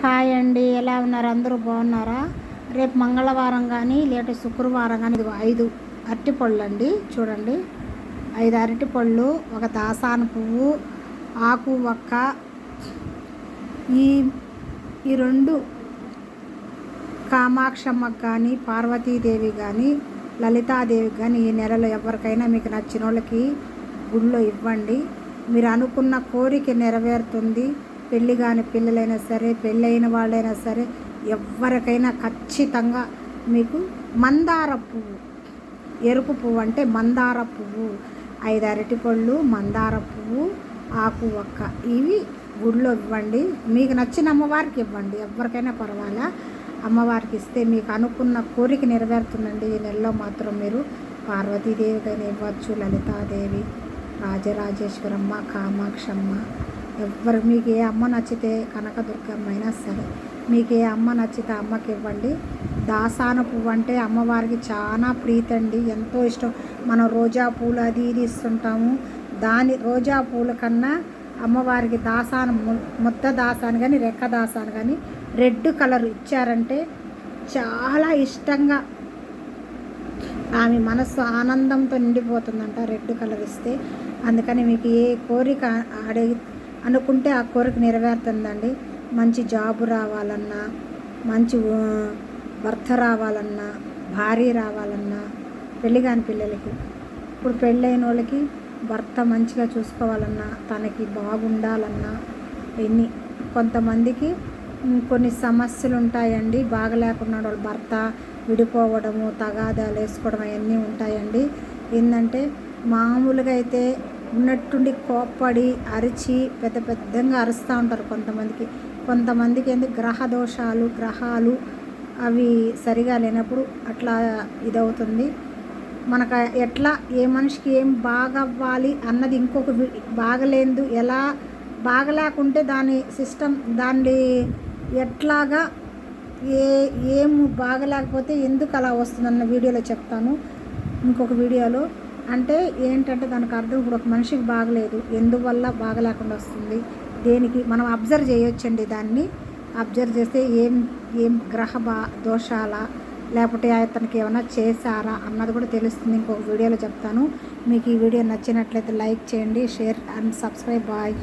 Hi అండి, ఎలా ఉన్నారు? అందరూ బాగున్నారా? రేపు మంగళవారం కానీ లేకపోతే శుక్రవారం కానీ ఇది 5 అరటిపళ్ళు అండి. చూడండి, 5 అరటిపళ్ళు, ఒక దాసాన పువ్వు, ఆకు ఒక్క. ఈ ఈ రెండు కామాక్షమ్మకు కానీ, పార్వతీదేవి కానీ, లలితాదేవికి కానీ ఈ నెలలో ఎవరికైనా మీకు నచ్చిన వాళ్ళకి గుళ్ళో ఇవ్వండి. మీరు అనుకున్న కోరిక నెరవేరుతుంది. పెళ్ళి కాని పిల్లలైనా సరే, పెళ్ళైన వాళ్ళైనా సరే, ఎవరికైనా ఖచ్చితంగా మీకు మందార పువ్వు, ఎరుపు పువ్వు అంటే మందార పువ్వు, 5 అరటిపళ్ళు, మందార పువ్వు, ఆకు ఒక్క, ఇవి గుడిలో ఇవ్వండి. మీకు నచ్చిన అమ్మవారికి ఇవ్వండి, ఎవరికైనా పర్వాలా. అమ్మవారికి ఇస్తే మీకు అనుకున్న కోరిక నెరవేరుతుందండి. ఈ నెలలో మాత్రం మీరు పార్వతీదేవికైనా ఇవ్వచ్చు, లలితాదేవి, రాజరాజేశ్వరమ్మ, కామాక్షమ్మ, ఎవరు మీకు ఏ అమ్మ నచ్చితే, కనకదుర్గమ్మ అయినా సరే, మీకు ఏ అమ్మ నచ్చితే అమ్మకి ఇవ్వండి. దాసాన పువ్వు అంటే అమ్మవారికి చాలా ప్రీతి అండి, ఎంతో ఇష్టం. మనం రోజా పూలు అది ఇది ఇస్తుంటాము. రోజా పూల కన్నా అమ్మవారికి దాసాన, ముద్ద దాసాను కానీ, రెక్క దాసాను కానీ రెడ్ కలర్ ఇచ్చారంటే చాలా ఇష్టంగా ఆమె మనస్సు ఆనందంతో నిండిపోతుందంట రెడ్ కలర్ ఇస్తే. అందుకని మీకు ఏ కోరిక అనుకుంటే ఆ కోరిక నెరవేరుతుందండి. మంచి జాబు రావాలన్నా, మంచి భర్త రావాలన్నా, భార్య రావాలన్నా, పెళ్ళి కాని పిల్లలకి, ఇప్పుడు పెళ్ళైన వాళ్ళకి భర్త మంచిగా చూసుకోవాలన్నా, తనకి బాగుండాలన్నా, ఎన్ని కొంతమందికి కొన్ని సమస్యలు ఉంటాయండి. బాగలేకున్న వాళ్ళు భర్త విడిపోవడము, తగాదాలు వేసుకోవడం అవన్నీ ఉంటాయండి. ఏంటంటే మామూలుగా అయితే ఉన్నట్టుండి కోప్పడి అరిచి పెద్దగా అరుస్తూ ఉంటారు కొంతమందికి ఎందుకు గ్రహాలు అవి సరిగా లేనప్పుడు అట్లా ఇదవుతుంది. మనకు ఎట్లా ఏ మనిషికి ఏం బాగవ్వాలి అన్నది ఇంకొక బాగలేదు, ఎలా బాగలేకుంటే దాని సిస్టమ్, దాన్ని ఎట్లాగా ఏం బాగలేకపోతే ఎందుకు అలా వస్తుందన్న వీడియోలో చెప్తాను, ఇంకొక వీడియోలో. అంటే ఏంటంటే దానికి అర్థం, ఇప్పుడు ఒక మనిషికి బాగలేదు, ఎందువల్ల బాగలేకుండా వస్తుంది, దేనికి మనం అబ్జర్వ్ చేయొచ్చండి. దాన్ని అబ్జర్వ్ చేస్తే ఏం గ్రహ దోషాలా, లేకపోతే అతనికి ఏమైనా చేశారా అన్నది కూడా తెలుస్తుంది. ఇంకొక వీడియోలో చెప్తాను. మీకు ఈ వీడియో నచ్చినట్లయితే లైక్ చేయండి, షేర్ అండ్ సబ్స్క్రైబ్. బాయ్.